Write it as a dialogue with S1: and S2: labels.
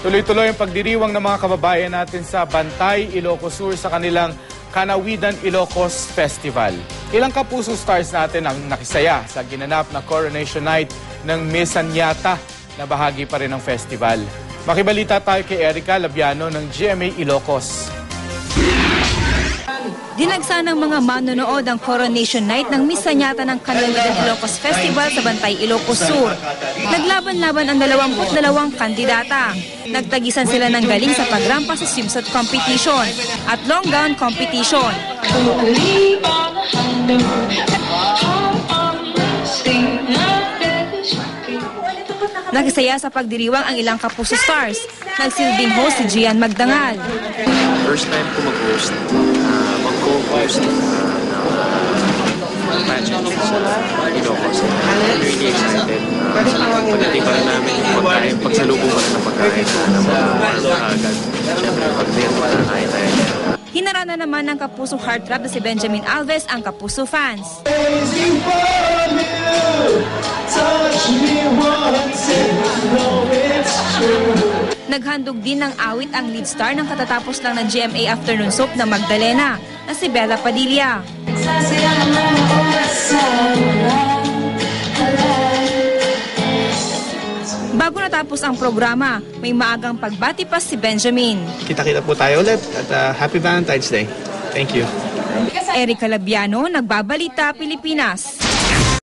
S1: Tuloy-tuloy ang pagdiriwang ng mga kababayan natin sa Bantay, Ilocos Sur sa kanilang Kanawidan Ilocos Festival. Ilang kapuso stars natin ang nakisaya sa ginanap na Coronation Night ng Miss Sanyata na bahagi pa rin ng festival. Makibalita tayo kay Erica Labiano ng GMA Ilocos.
S2: Dinagsa ng mga manonood ang Coronation Night ng Miss Sanyata ng Kanawidan Ilocos Festival sa Bantay, Ilocos Sur. Naglaban-laban ang 22 kandidata. Nagtagisan sila ng galing sa pagrampa sa swimsuit competition at long gown competition. Nakisaya sa pagdiriwang ang ilang kapuso stars. Nagsilbing host si Gian Magdangal.
S3: First time ko mag-host, mag-co-host ng pageant sa Ilocos. I'm really excited. Pagdating pa rin namin yung pagkain, pagsalubong pa rin ng pagkain na mag-warm agad. Siyempre, pag-date pa rin tayo.
S2: Hinarana naman ng kapuso heartthrob na si Benjamin Alves ang kapuso fans. Naghandog din ng awit ang lead star ng katatapos lang ng GMA Afternoon Soap na Magdalena na si Bella Padilla. Bago natapos ang programa, may maagang pagbati pa si Benjamin.
S4: Kita-kita po tayo ulit at Happy Valentine's Day. Thank you.
S2: Erica Labiano, Nagbabalita, Pilipinas.